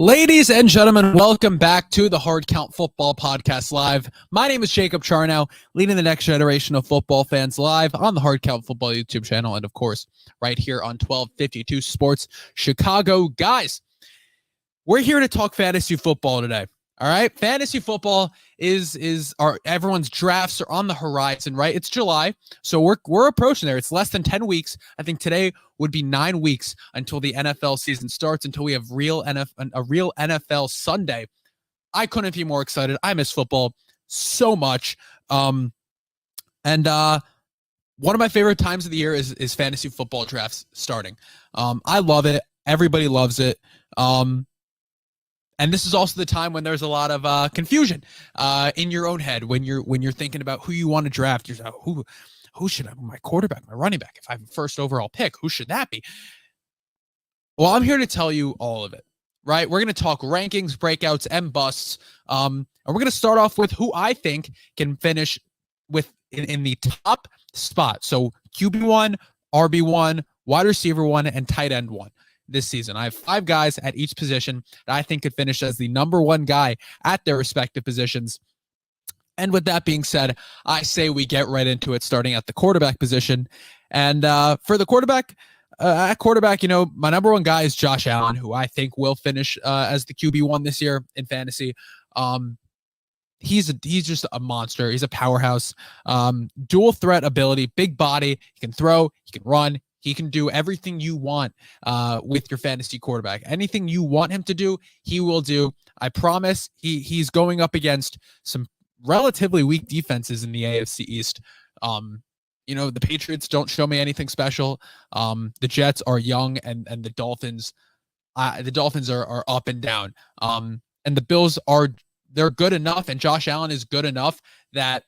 Ladies and gentlemen, welcome back to the Hard Count Football Podcast Live. My name is Jacob Charnow, leading the next generation of football fans live on the Hard Count Football YouTube channel and, of course, right here on 1252 Sports Chicago. Guys, we're here to talk fantasy football today. All right, fantasy football is everyone's drafts are on the horizon, right? It's July, so we're approaching there. It's less than 10 weeks. I think today would be 9 weeks until the NFL season starts, until we have a real NFL Sunday. I couldn't be more excited. I miss football so much. And one of my favorite times of the year is fantasy football drafts starting. I love it. Everybody loves it. And this is also the time when there's a lot of confusion in your own head when you're thinking about who you want to draft. You're like, who should I be? My quarterback, my running back? If I have a first overall pick, who should that be? Well, I'm here to tell you all of it, right? We're going to talk rankings, breakouts, and busts. And we're going to start off with who I think can finish in the top spot. So QB1, RB1, wide receiver 1, and tight end 1. This season, I have 5 guys at each position that I think could finish as the number 1 guy at their respective positions. And with that being said, I say we get right into it, starting at the quarterback position. And for the quarterback, at quarterback, my number 1 guy is Josh Allen, who I think will finish as the QB1 this year in fantasy. He's just a monster. He's a powerhouse. Dual threat ability, big body. He can throw, he can run. He can do everything you want with your fantasy quarterback. Anything you want him to do, he will do. I promise. He's going up against some relatively weak defenses in the AFC East. The Patriots don't show me anything special. The Jets are young, and the Dolphins are up and down. And the Bills they're good enough, and Josh Allen is good enough that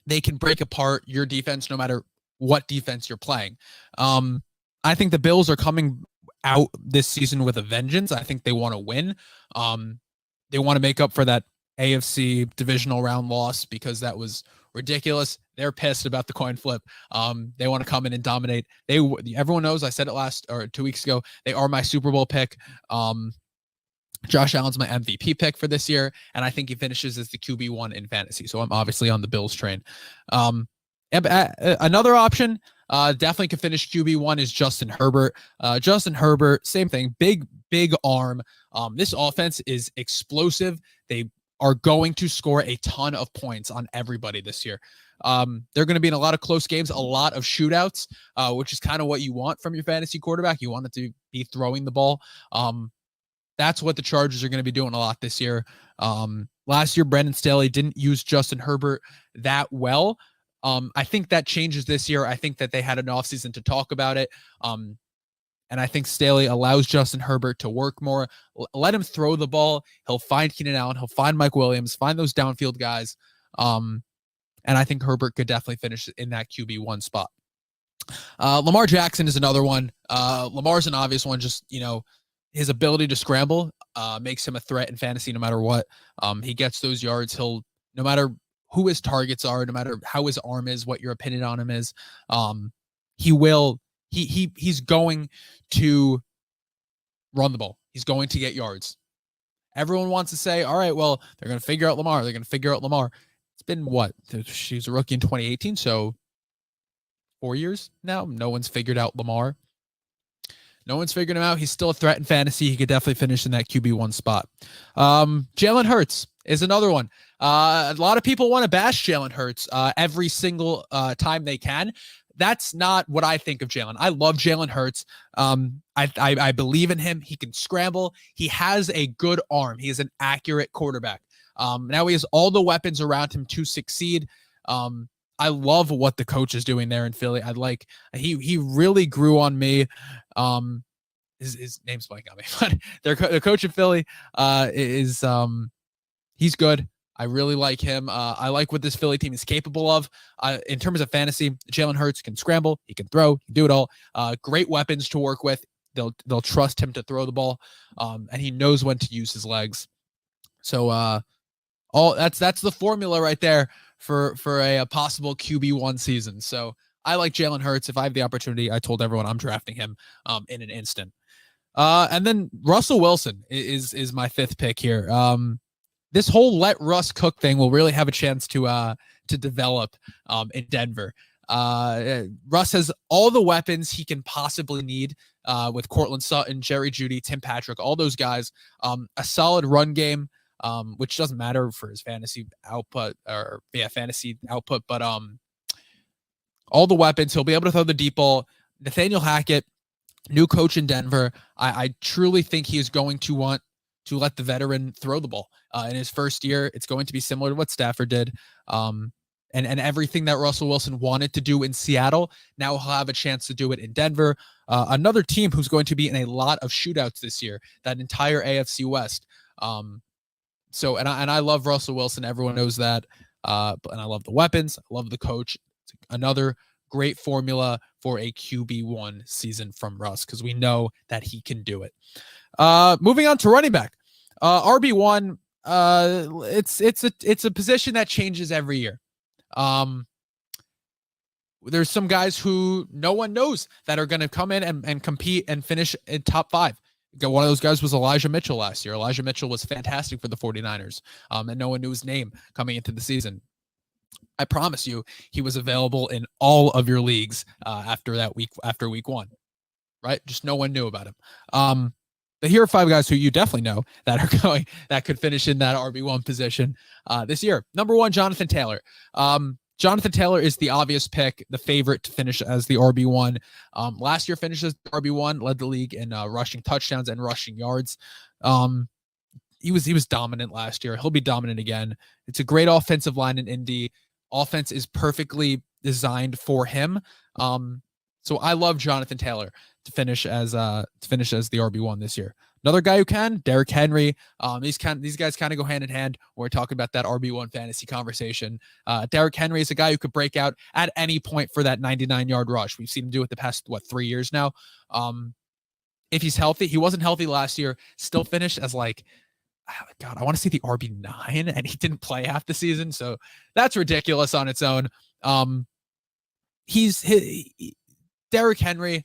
they can break apart your defense no matter what defense you're playing. I think the Bills are coming out this season with a vengeance. I think they want to win. They want to make up for that AFC divisional round loss because that was ridiculous. They're pissed about the coin flip. They want to come in and dominate. Everyone knows, I said it 2 weeks ago, they are my Super Bowl pick. Josh Allen's my MVP pick for this year, and I think he finishes as the QB1 in fantasy. So I'm obviously on the Bills train. Another option, definitely could finish QB1 is Justin Herbert. Justin Herbert, same thing, big arm. This offense is explosive. They are going to score a ton of points on everybody this year. They're going to be in a lot of close games, a lot of shootouts, which is kind of what you want from your fantasy quarterback. You want it to be throwing the ball. That's what the Chargers are going to be doing a lot this year. Last year, Brandon Staley didn't use Justin Herbert that well. I think that changes this year. I think that they had an offseason to talk about it. And I think Staley allows Justin Herbert to work more. Let him throw the ball. He'll find Keenan Allen. He'll find Mike Williams, find those downfield guys. And I think Herbert could definitely finish in that QB1 spot. Lamar Jackson is another one. Lamar's an obvious one. Just, his ability to scramble makes him a threat in fantasy no matter what. He gets those yards. No matter who his targets are, no matter how his arm is, what your opinion on him is, he's going to run the ball. He's going to get yards. Everyone wants to say, all right, well, they're going to figure out Lamar. It's been what? She's a rookie in 2018, so 4 years now. No one's figured out Lamar. No one's figured him out. He's still a threat in fantasy. He could definitely finish in that QB1 spot. Jalen Hurts is another one. A lot of people want to bash Jalen Hurts every single time they can. That's not what I think of Jalen. I love Jalen Hurts. I believe in him. He can scramble. He has a good arm. He is an accurate quarterback. Now he has all the weapons around him to succeed. I love what the coach is doing there in Philly. He really grew on me. His name's blanking on me, but the coach of Philly he's good. I really like him. I like what this Philly team is capable of. In terms of fantasy, Jalen Hurts can scramble, he can throw, he can do it all. Great weapons to work with. They'll trust him to throw the ball, and he knows when to use his legs. So that's the formula right there for a possible QB1 season. So I like Jalen Hurts. If I have the opportunity, I told everyone I'm drafting him in an instant. And then Russell Wilson is my fifth pick here. This whole let Russ cook thing will really have a chance to develop in Denver. Russ has all the weapons he can possibly need with Cortland Sutton, Jerry Jeudy, Tim Patrick, all those guys. A solid run game, which doesn't matter for his fantasy output but all the weapons. He'll be able to throw the deep ball. Nathaniel Hackett, new coach in Denver. I truly think he is going to want to let the veteran throw the ball in his first year. It's going to be similar to what Stafford did. And everything that Russell Wilson wanted to do in Seattle, now he'll have a chance to do it in Denver. Another team who's going to be in a lot of shootouts this year, that entire AFC West. So I love Russell Wilson. Everyone knows that. And I love the weapons. I love the coach. It's another great formula for a QB1 season from Russ, because we know that he can do it. Moving on to running back. RB1, it's a position that changes every year. There's some guys who no one knows that are going to come in and compete and finish in top 5. One of those guys was Elijah Mitchell last year. Elijah Mitchell was fantastic for the 49ers, and no one knew his name coming into the season. I promise you, he was available in all of your leagues after week 1, right? Just no one knew about him. But here are 5 guys who you definitely know that could finish in that RB1 position this year. Number 1, Jonathan Taylor. Jonathan Taylor is the obvious pick, the favorite to finish as the RB1. Last year finished as RB1, led the league in rushing touchdowns and rushing yards. He was dominant last year. He'll be dominant again. It's a great offensive line in Indy. Offense is perfectly designed for him. So I love Jonathan Taylor to finish as the RB1 this year. Another guy who can, Derrick Henry. These guys kind of go hand in hand when we're talking about that RB1 fantasy conversation. Derrick Henry is a guy who could break out at any point for that 99-yard rush. We've seen him do it the past 3 years now. If he's healthy, he wasn't healthy last year. Still finished as I want to see the RB9, and he didn't play half the season, so that's ridiculous on its own. Derrick Henry,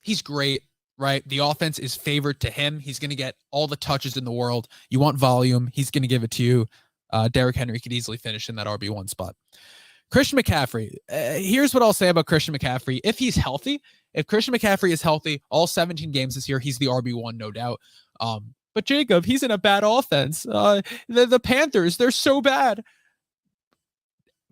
he's great, right? The offense is favored to him. He's going to get all the touches in the world. You want volume, he's going to give it to you. Derrick Henry could easily finish in that RB1 spot. Christian McCaffrey. Here's what I'll say about Christian McCaffrey. If Christian McCaffrey is healthy, all 17 games this year, he's the RB1, no doubt. But Jacob, he's in a bad offense. The Panthers, they're so bad.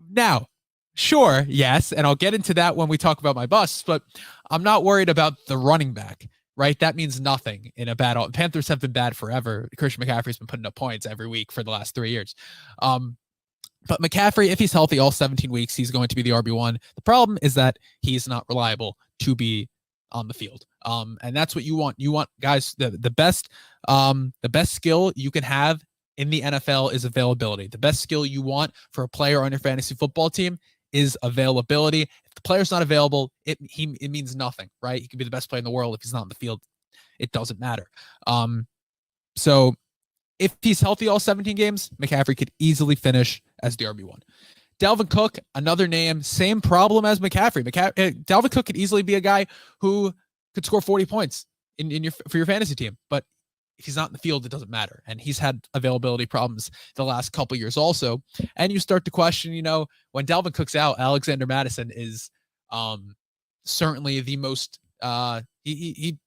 Now, sure, yes, and I'll get into that when we talk about my busts, but I'm not worried about the running back, right? That means nothing in a bad – Panthers have been bad forever. Christian McCaffrey's been putting up points every week for the last 3 years. But McCaffrey, if he's healthy all 17 weeks, he's going to be the RB1. The problem is that he's not reliable to be on the field. And that's what you want. You want guys, the best skill you can have in the NFL is availability. The best skill you want for a player on your fantasy football team is availability. If the player's not available, it means nothing, right? He could be the best player in the world. If he's not on the field, it doesn't matter. So if he's healthy all 17 games, McCaffrey could easily finish as the RB1. Dalvin Cook, another name, same problem as McCaffrey. Dalvin Cook could easily be a guy who could score 40 points for your fantasy team, but if he's not in the field, it doesn't matter. And he's had availability problems the last couple of years also. And you start to question, when Dalvin Cook's out, Alexander Mattison is certainly the most, he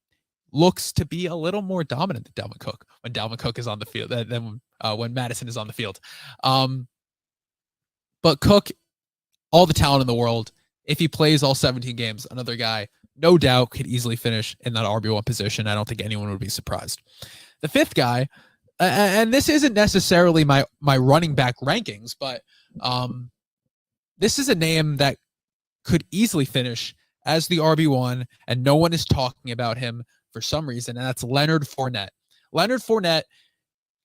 looks to be a little more dominant than Dalvin Cook when Dalvin Cook is on the field than when Madison is on the field. But Cook, all the talent in the world. If he plays all 17 games, another guy, no doubt, could easily finish in that RB1 position. I don't think anyone would be surprised. The fifth guy, and this isn't necessarily my running back rankings, but this is a name that could easily finish as the RB1, and no one is talking about him for some reason, and that's Leonard Fournette. Leonard Fournette,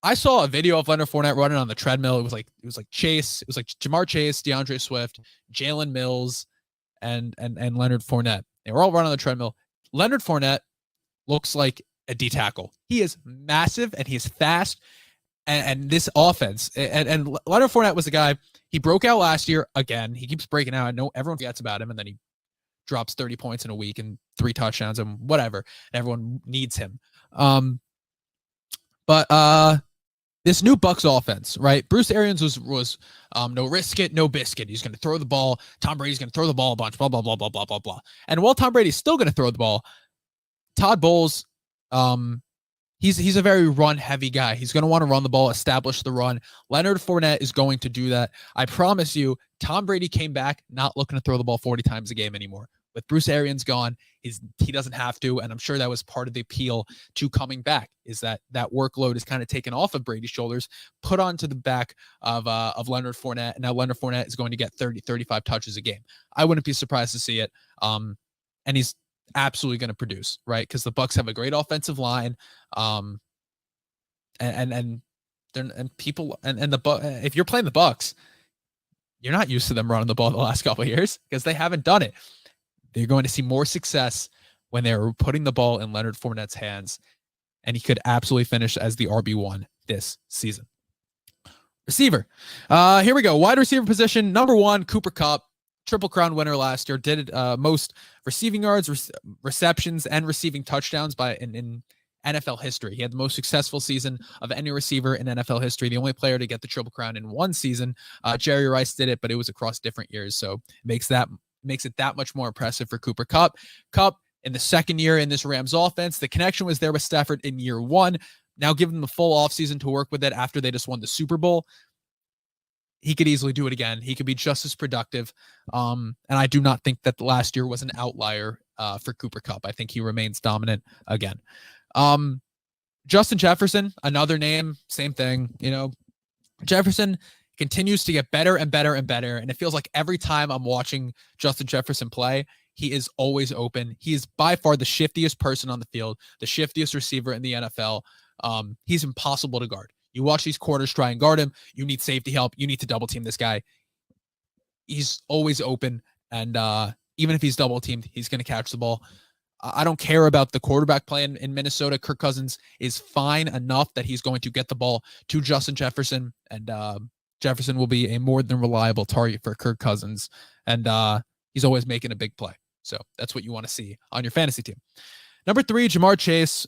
I saw a video of Leonard Fournette running on the treadmill. It was like Chase. It was like Jamar Chase, DeAndre Swift, Jalen Mills, and Leonard Fournette. They were all running on the treadmill. Leonard Fournette looks like a D tackle. He is massive and he is fast. And this offense, and Leonard Fournette was a guy, he broke out last year again. He keeps breaking out. I know everyone forgets about him, and then he drops 30 points in a week and 3 touchdowns and whatever. And everyone needs him. But this new Bucs offense, right? Bruce Arians was no risk it, no biscuit. He's going to throw the ball. Tom Brady's going to throw the ball a bunch, blah, blah, blah, blah, blah, blah, blah. And while Tom Brady's still going to throw the ball, Todd Bowles, he's a very run-heavy guy. He's going to want to run the ball, establish the run. Leonard Fournette is going to do that. I promise you, Tom Brady came back not looking to throw the ball 40 times a game anymore. With Bruce Arians gone, he doesn't have to, and I'm sure that was part of the appeal to coming back, is that workload is kind of taken off of Brady's shoulders, put onto the back of Leonard Fournette, and now Leonard Fournette is going to get 30, 35 touches a game. I wouldn't be surprised to see it, and he's absolutely going to produce, right? Because the Bucs have a great offensive line, and people and if you're playing the Bucs, you're not used to them running the ball the last couple of years because they haven't done it. They're going to see more success when they're putting the ball in Leonard Fournette's hands, and he could absolutely finish as the RB1 this season. Receiver. Here we go. Wide receiver position. Number 1, Cooper Kupp. Triple Crown winner last year. Did most receiving yards, receptions, and receiving touchdowns in NFL history. He had the most successful season of any receiver in NFL history. The only player to get the Triple Crown in one season. Jerry Rice did it, but it was across different years, so makes it that much more impressive for Cooper Kupp. Kupp, in the second year in this Rams offense, the connection was there with Stafford in year 1. Now give him the full offseason to work with it after they just won the Super Bowl. He could easily do it again. He could be just as productive. And I do not think that last year was an outlier for Cooper Kupp. I think he remains dominant again. Justin Jefferson, another name, same thing. Jefferson continues to get better and better and better. And it feels like every time I'm watching Justin Jefferson play, he is always open. He is by far the shiftiest person on the field, the shiftiest receiver in the NFL. He's impossible to guard. You watch these quarters try and guard him. You need safety help. You need to double team this guy. He's always open. And even if he's double teamed, he's going to catch the ball. I don't care about the quarterback play in Minnesota. Kirk Cousins is fine enough that he's going to get the ball to Justin Jefferson, and Jefferson will be a more than reliable target for Kirk Cousins, and he's always making a big play. So that's what you want to see on your fantasy team. Number 3, Jamar Chase.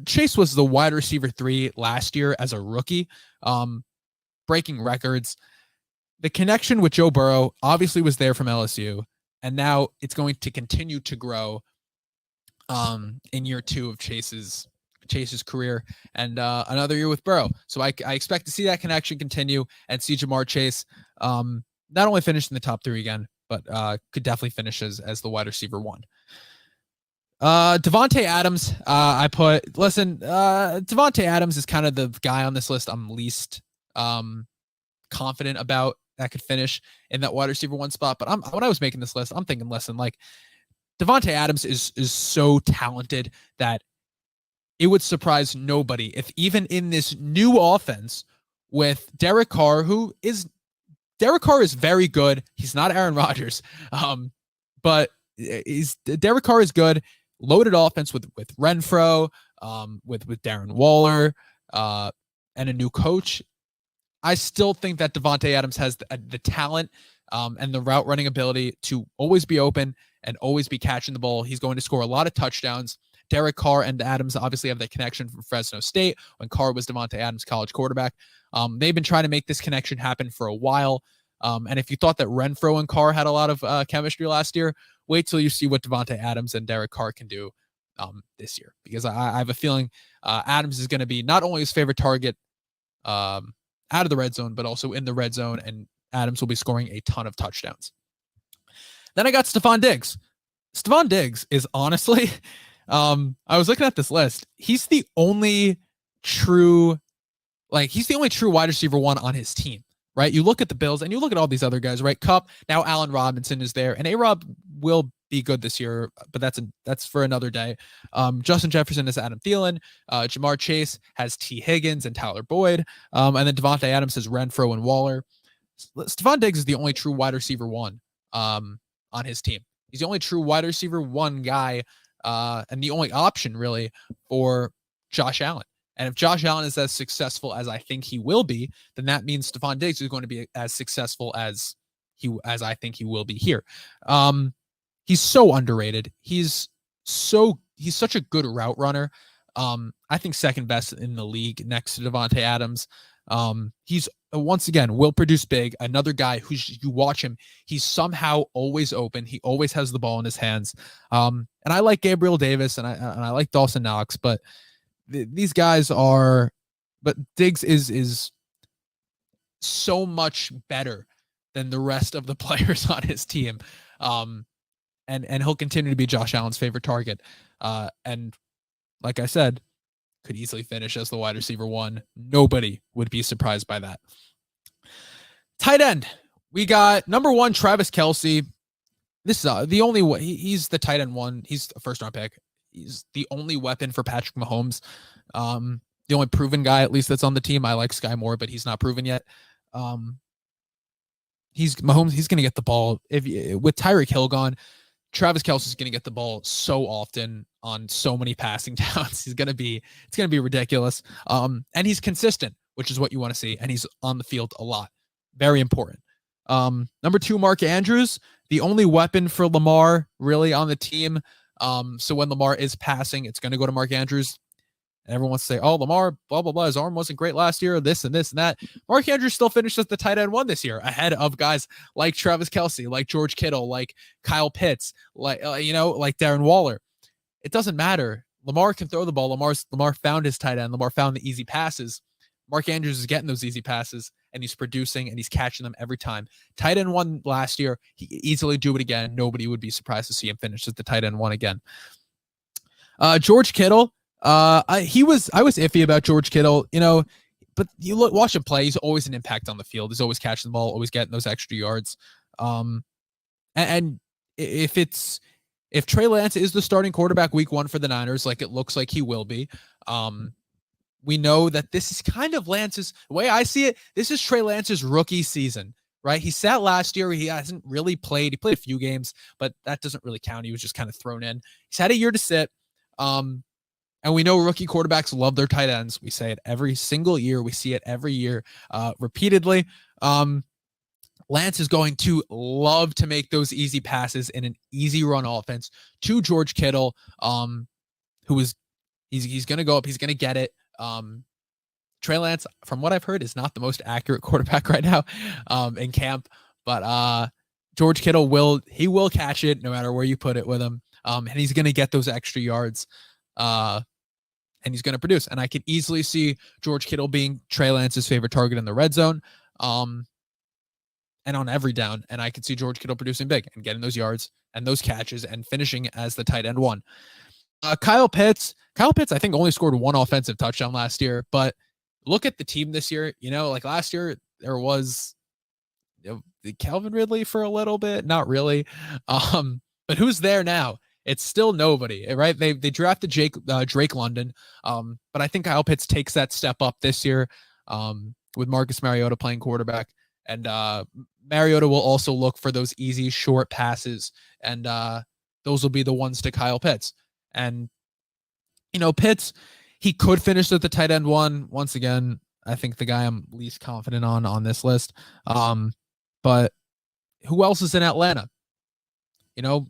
Chase was the wide receiver 3 last year as a rookie, breaking records. The connection with Joe Burrow obviously was there from LSU, and now it's going to continue to grow in year 2 of Chase's career, and another year with Burrow. So I expect to see that connection continue and see Jamar Chase not only finish in the top 3 again, but could definitely finish as the wide receiver 1. Devontae Adams, Devontae Adams is kind of the guy on this list I'm least confident about that could finish in that wide receiver 1 spot. But when I was making this list, I'm thinking, listen, like, Devontae Adams is so talented that it would surprise nobody if even in this new offense with Derek Carr is very good. He's not Aaron Rodgers, but Derek Carr is good. Loaded offense with Renfro, with Darren Waller, and a new coach. I still think that Devontae Adams has the talent and the route running ability to always be open and always be catching the ball. He's going to score a lot of touchdowns. Derek Carr and Adams obviously have that connection from Fresno State when Carr was Devontae Adams' college quarterback. They've been trying to make this connection happen for a while. And if you thought that Renfro and Carr had a lot of chemistry last year, wait till you see what Devontae Adams and Derek Carr can do this year. Because I have a feeling Adams is going to be not only his favorite target out of the red zone, but also in the red zone, and Adams will be scoring a ton of touchdowns. Then I got Stephon Diggs. Stephon Diggs is honestly, I was looking at this list. He's the only true wide receiver 1 on his team, right? You look at the Bills and you look at all these other guys, right? Kupp, now Allen Robinson is there, and A-Rob will be good this year, but that's for another day. Justin Jefferson is Adam Thielen. Jamar Chase has T. Higgins and Tyler Boyd. And then Devontae Adams has Renfro and Waller. Stephon Diggs is the only true wide receiver 1 on his team. He's the only true wide receiver 1 guy and the only option really for Josh Allen. And if Josh Allen is as successful as I think he will be, then that means Stephon Diggs is going to be as successful as I think he will be here. He's so underrated. He's such a good route runner. I think second best in the league next to Devontae Adams. He's once again will produce big. Another guy you watch him, he's somehow always open. He always has the ball in his hands. And I like Gabriel Davis and I like Dawson Knox, but these guys are. But Diggs is so much better than the rest of the players on his team. And he'll continue to be Josh Allen's favorite target. And like I said, could easily finish as the wide receiver 1. Nobody would be surprised by that. Tight end. We got number 1, Travis Kelce. This is the only way. He's the tight end 1. He's a first-round pick. He's the only weapon for Patrick Mahomes. The only proven guy, at least, that's on the team. I like Sky Moore, but he's not proven yet. He's Mahomes. He's going to get the ball. With Tyreek Hill gone, Travis Kelce is going to get the ball so often on so many passing downs. It's going to be ridiculous. And he's consistent, which is what you want to see. And he's on the field a lot. Very important. Number 2, Mark Andrews, the only weapon for Lamar really on the team. So when Lamar is passing, it's going to go to Mark Andrews. And everyone wants to say, oh, Lamar, blah, blah, blah. His arm wasn't great last year, this and this and that. Mark Andrews still finished as the tight end 1 this year, ahead of guys like Travis Kelce, like George Kittle, like Kyle Pitts, like Darren Waller. It doesn't matter. Lamar can throw the ball. Lamar found his tight end. Lamar found the easy passes. Mark Andrews is getting those easy passes, and he's producing, and he's catching them every time. Tight end 1 last year. He could easily do it again. Nobody would be surprised to see him finish as the tight end 1 again. George Kittle. I was iffy about George Kittle, but you watch him play. He's always an impact on the field. He's always catching the ball, always getting those extra yards. And if Trey Lance is the starting quarterback week 1 for the Niners, like it looks like he will be, we know that this is kind of Lance's, the way I see it, this is Trey Lance's rookie season, right? He sat last year. He hasn't really played. He played a few games, but that doesn't really count. He was just kind of thrown in. He's had a year to sit. And we know rookie quarterbacks love their tight ends. We say it every single year. We see it every year repeatedly. Lance is going to love to make those easy passes in an easy run offense to George Kittle, he's going to go up. He's going to get it. Trey Lance, from what I've heard, is not the most accurate quarterback right now in camp. But George Kittle will catch it no matter where you put it with him. And he's going to get those extra yards. And he's going to produce. And I can easily see George Kittle being Trey Lance's favorite target in the red zone, and on every down. And I can see George Kittle producing big and getting those yards and those catches and finishing as the tight end 1. Kyle Pitts, I think only scored 1 offensive touchdown last year, but look at the team this year. Like last year there was Calvin Ridley for a little bit, not really. But who's there now? It's still nobody, right? They drafted Drake London, but I think Kyle Pitts takes that step up this year with Marcus Mariota playing quarterback, and Mariota will also look for those easy short passes, and those will be the ones to Kyle Pitts. And Pitts, he could finish at the tight end 1. Once again, I think the guy I'm least confident on this list. But who else is in Atlanta?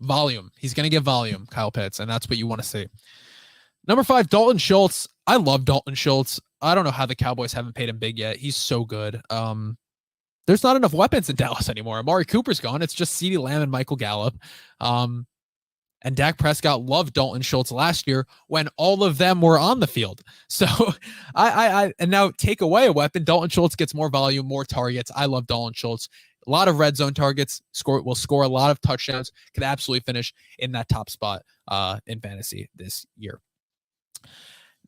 Volume. He's going to get volume, Kyle Pitts, and that's what you want to see. Number 5, Dalton Schultz. I love Dalton Schultz. I don't know how the Cowboys haven't paid him big yet. He's so good. There's not enough weapons in Dallas anymore. Amari Cooper's gone. It's just CeeDee Lamb and Michael Gallup. And Dak Prescott loved Dalton Schultz last year when all of them were on the field. So and now take away a weapon. Dalton Schultz gets more volume, more targets. I love Dalton Schultz. A lot of red zone targets, will score a lot of touchdowns, could absolutely finish in that top spot in fantasy this year.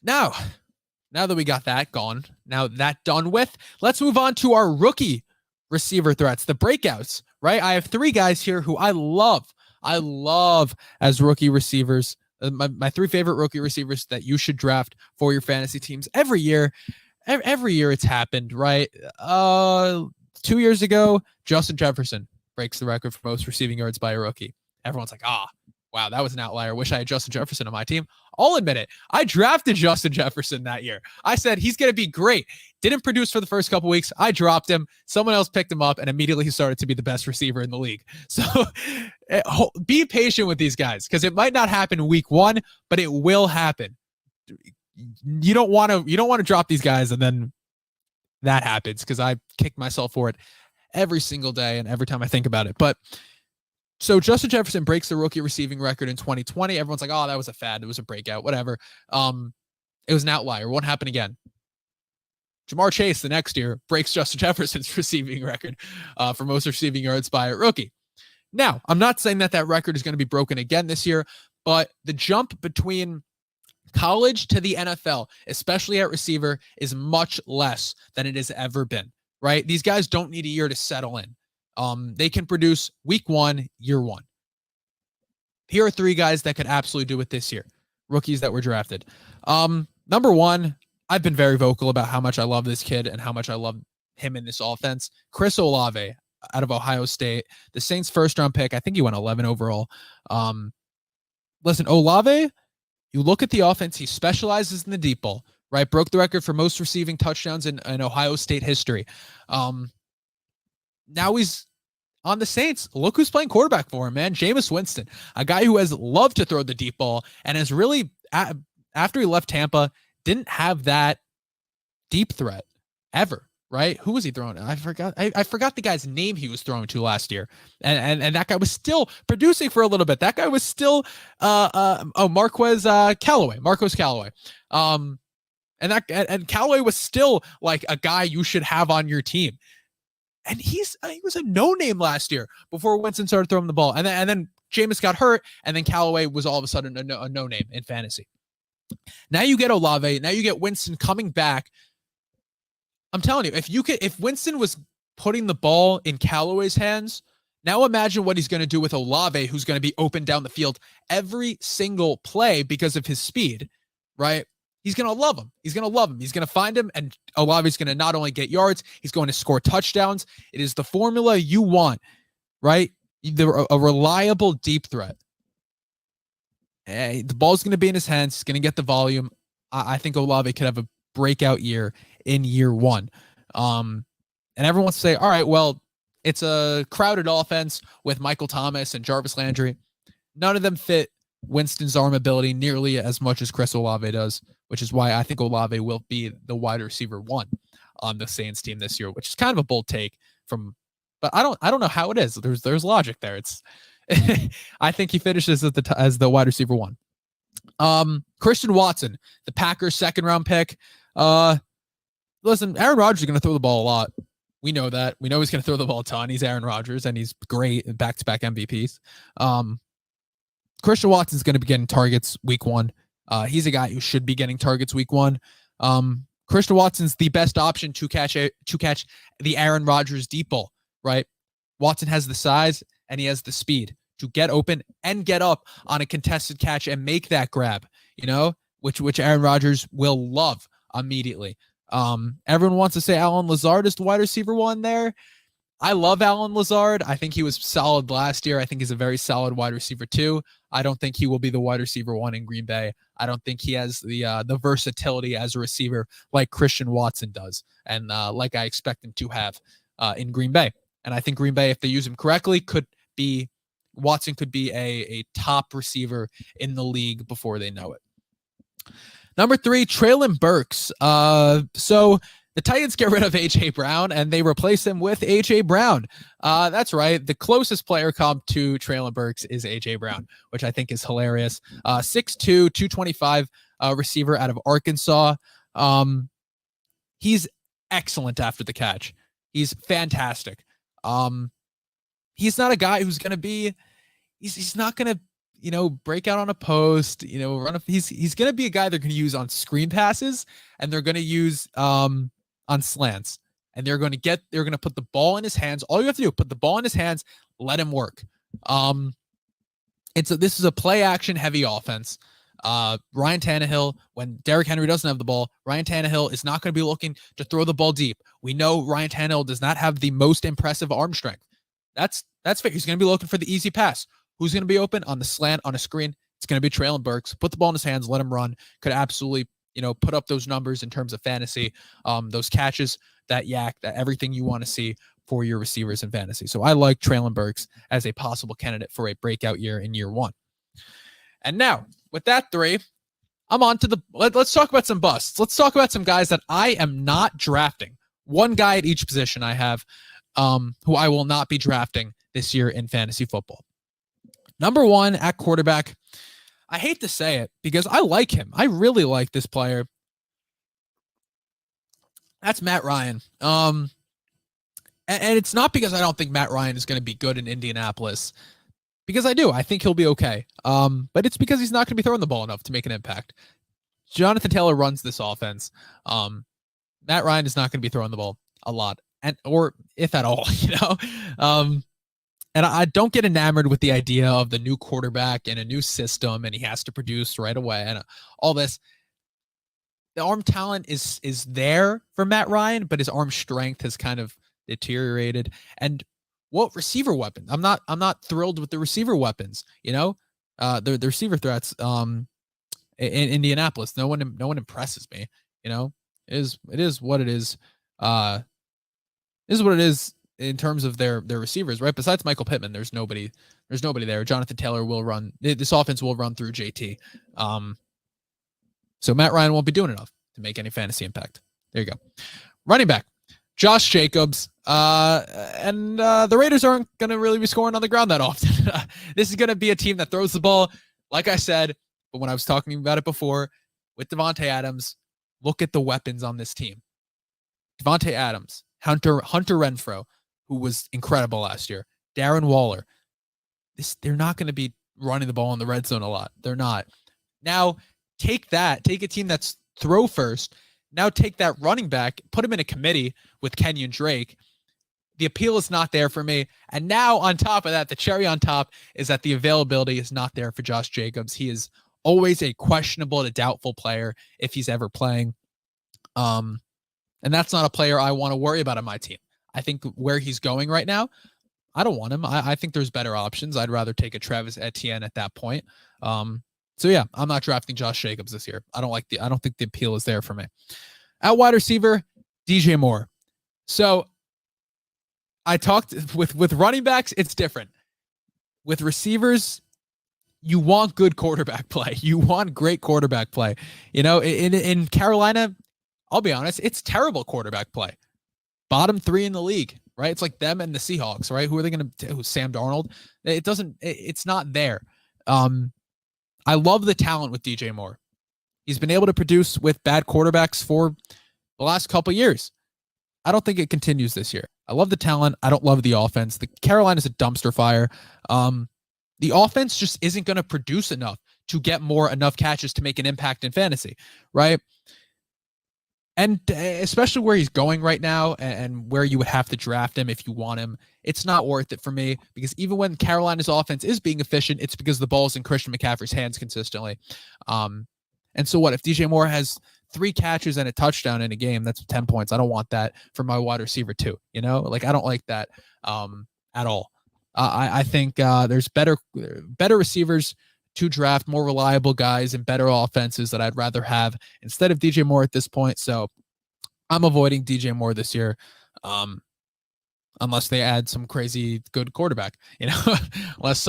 Now that we got that gone, now that done with, let's move on to our rookie receiver threats, the breakouts, right? I have 3 guys here who I love as rookie receivers. My 3 favorite rookie receivers that you should draft for your fantasy teams every year. Every year it's happened, right? 2 years ago, Justin Jefferson breaks the record for most receiving yards by a rookie. Everyone's like, wow, that was an outlier. Wish I had Justin Jefferson on my team. I'll admit it. I drafted Justin Jefferson that year. I said he's going to be great. Didn't produce for the first couple weeks. I dropped him. Someone else picked him up, and immediately he started to be the best receiver in the league. So be patient with these guys, because it might not happen week 1, but it will happen. You don't want to drop these guys and then that happens, because I kick myself for it every single day and every time I think about it. But so Justin Jefferson breaks the rookie receiving record in 2020. Everyone's like, oh, that was a fad. It was a breakout, whatever. It was an outlier. Won't happen again. Jamar Chase the next year breaks Justin Jefferson's receiving record for most receiving yards by a rookie. Now, I'm not saying that record is going to be broken again this year, but the jump between college to the NFL, especially at receiver, is much less than it has ever been, right? These guys don't need a year to settle in. They can produce week 1, year 1. Here are 3 guys that could absolutely do it this year. Rookies that were drafted. Number 1, I've been very vocal about how much I love this kid and how much I love him in this offense. Chris Olave out of Ohio State, the Saints' first-round pick. I think he went 11 overall. Listen, Olave, you look at the offense, he specializes in the deep ball, right? Broke the record for most receiving touchdowns in Ohio State history. Now he's on the Saints. Look who's playing quarterback for him, man. Jameis Winston, a guy who has loved to throw the deep ball and has really, after he left Tampa, didn't have that deep threat ever, right? Who was he throwing? I forgot. I forgot the guy's name he was throwing to last year. And that guy was still producing for a little bit. That guy was still Marquez Callaway. And Callaway was still like a guy you should have on your team. And he was a no-name last year before Winston started throwing the ball. And then Jameis got hurt, and then Callaway was all of a sudden a no-name in fantasy. Now you get Olave. Now you get Winston coming back. I'm telling you, if Winston was putting the ball in Callaway's hands, now imagine what he's going to do with Olave, who's going to be open down the field every single play because of his speed, right? He's going to love him. He's going to find him, and Olave's going to not only get yards, he's going to score touchdowns. It is the formula you want, right? A reliable deep threat. The ball's going to be in his hands. He's going to get the volume. I think Olave could have a breakout year in year 1. And everyone wants to say, all right, well, it's a crowded offense with Michael Thomas and Jarvis Landry. None of them fit Winston's arm ability nearly as much as Chris Olave does, which is why I think Olave will be the wide receiver 1 on the Saints team this year, which is kind of a bold take but I don't know how it is. There's logic there. It's I think he finishes as the wide receiver 1. Christian Watson, the Packers' 2nd-round pick. Listen, Aaron Rodgers is going to throw the ball a lot. We know that. We know he's going to throw the ball a ton. He's Aaron Rodgers, and he's great in back-to-back MVPs. Christian Watson's going to be getting targets week 1. He's a guy who should be getting targets week 1. Christian Watson's the best option to catch the Aaron Rodgers deep ball, right? Watson has the size and he has the speed to get open and get up on a contested catch and make that grab, which Aaron Rodgers will love immediately. Everyone wants to say Allen Lazard is the wide receiver 1 there. I love Allen Lazard. I think he was solid last year. I think he's a very solid wide receiver 2. I don't think he will be the wide receiver 1 in Green Bay. I don't think he has the versatility as a receiver like Christian Watson does, and like I expect him to have in Green Bay. And I think Green Bay, if they use him correctly, Watson could be a top receiver in the league before they know it. Number 3, Treylon Burks. So the Titans get rid of A.J. Brown, and they replace him with A.J. Brown. That's right. The closest player comp to Treylon Burks is A.J. Brown, which I think is hilarious. 6'2", 225 receiver out of Arkansas. He's excellent after the catch. He's fantastic. He's not a guy who's going to be – he's not going to break out on a post, he's going to be a guy they're going to use on screen passes, and they're going to use on slants, and they're going to put the ball in his hands. All you have to do, put the ball in his hands, let him work. This is a play action heavy offense. Ryan Tannehill, when Derrick Henry doesn't have the ball, Ryan Tannehill is not going to be looking to throw the ball deep. We know Ryan Tannehill does not have the most impressive arm strength. That's fair. He's going to be looking for the easy pass. Who's going to be open on the slant on a screen? It's going to be Traylon Burks. Put the ball in his hands, let him run. Could absolutely, put up those numbers in terms of fantasy, those catches, that yak, that everything you want to see for your receivers in fantasy. So I like Traylon Burks as a possible candidate for a breakout year in year one. And now, with that three, I'm on to let's talk about some busts. Let's talk about some guys that I am not drafting. One guy at each position I have who I will not be drafting this year in fantasy football. Number one at quarterback, I hate to say it because I like him. I really like this player. That's Matt Ryan. And it's not because I don't think Matt Ryan is going to be good in Indianapolis, because I do. I think he'll be okay. But it's because he's not going to be throwing the ball enough to make an impact. Jonathan Taylor runs this offense. Matt Ryan is not going to be throwing the ball a lot, or if at all, And I don't get enamored with the idea of the new quarterback and a new system, and he has to produce right away and all this. The arm talent is there for Matt Ryan, but his arm strength has kind of deteriorated. And what receiver weapon? I'm not thrilled with the receiver weapons. The receiver threats. In Indianapolis, no one impresses me. It is what it is. Is what it is in terms of their receivers, right? Besides Michael Pittman, there's nobody there. Jonathan Taylor will run. This offense will run through JT. So Matt Ryan won't be doing enough to make any fantasy impact. There you go. Running back, Josh Jacobs. And the Raiders aren't going to really be scoring on the ground that often. This is going to be a team that throws the ball, like I said, but when I was talking about it before, with Devontae Adams, look at the weapons on this team. Devontae Adams, Hunter Renfrow, who was incredible last year, Darren Waller. They're not going to be running the ball in the red zone a lot. They're not. Now, take a team that's throw first. Now take that running back, put him in a committee with Kenyon Drake. The appeal is not there for me. And now on top of that, the cherry on top is that the availability is not there for Josh Jacobs. He is always a questionable to doubtful player if he's ever playing. And that's not a player I want to worry about on my team. I think where he's going right now, I don't want him. I think there's better options. I'd rather take a Travis Etienne at that point. So yeah, I'm not drafting Josh Jacobs this year. I don't think the appeal is there for me. At wide receiver, DJ Moore. So I talked with running backs, it's different. With receivers, you want good quarterback play. You want great quarterback play. In Carolina, I'll be honest, it's terrible quarterback play. Bottom 3 in the league, right? It's like them and the Seahawks, right? Who are they going to do? Sam Darnold? It's not there. I love the talent with DJ Moore. He's been able to produce with bad quarterbacks for the last couple of years. I don't think it continues this year. I love the talent. I don't love the offense. The Carolina's a dumpster fire. The offense just isn't going to produce enough to get enough catches to make an impact in fantasy, right? And especially where he's going right now and where you would have to draft him if you want him, it's not worth it for me, because even when Carolina's offense is being efficient, it's because the ball's in Christian McCaffrey's hands consistently. And so what if DJ Moore has 3 catches and a touchdown in a game? That's 10 points. I don't want that for my wide receiver too. I don't like that at all. I think there's better receivers to draft, more reliable guys and better offenses that I'd rather have instead of DJ Moore at this point. So I'm avoiding DJ Moore this year, unless they add some crazy good quarterback, unless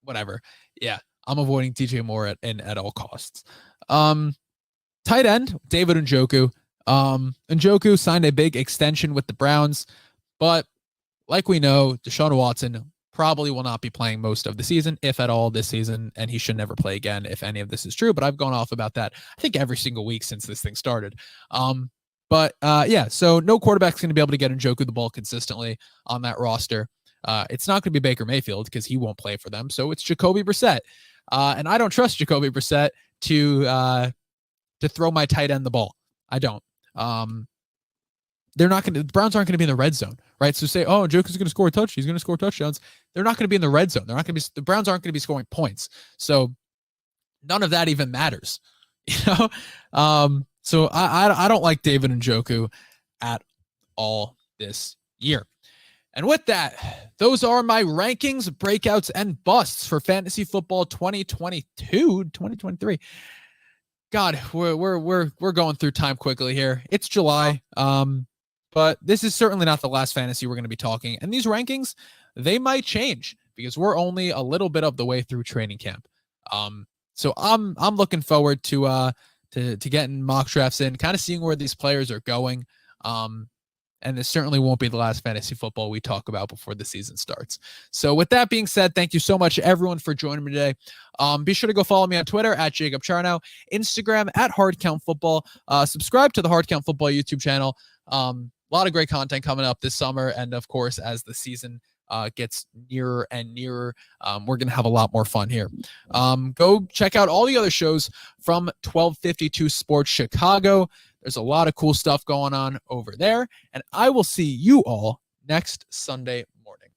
whatever. Yeah, I'm avoiding DJ Moore at all costs. Tight end, David Njoku. Njoku signed a big extension with the Browns, but like we know, Deshaun Watson probably will not be playing most of the season, if at all, this season, and he should never play again if any of this is true. But I've gone off about that, I think, every single week since this thing started. Yeah, so no quarterback's going to be able to get Njoku the ball consistently on that roster. It's not going to be Baker Mayfield because he won't play for them. So it's Jacoby Brissett. And I don't trust Jacoby Brissett to throw my tight end the ball. I don't. The Browns aren't going to be in the red zone, right? So say, oh, Njoku's going to score a touch. He's going to score touchdowns. They're not going to be in the red zone. The Browns aren't going to be scoring points. So none of that even matters, So I don't like David Njoku at all this year. And with that, those are my rankings, breakouts, and busts for fantasy football 2023. God, we're going through time quickly here. It's July, but this is certainly not the last fantasy we're going to be talking. And these rankings, they might change because we're only a little bit of the way through training camp. So I'm looking forward to getting mock drafts in, kind of seeing where these players are going. And this certainly won't be the last fantasy football we talk about before the season starts. So with that being said, thank you so much, everyone, for joining me today. Be sure to go follow me on Twitter at Jacob Charnow, Instagram at HardCountFootball. Subscribe to the Hard Count Football YouTube channel. A lot of great content coming up this summer. And, of course, as the season gets nearer and nearer, we're going to have a lot more fun here. Go check out all the other shows from 1252 Sports Chicago. There's a lot of cool stuff going on over there, and I will see you all next Sunday morning.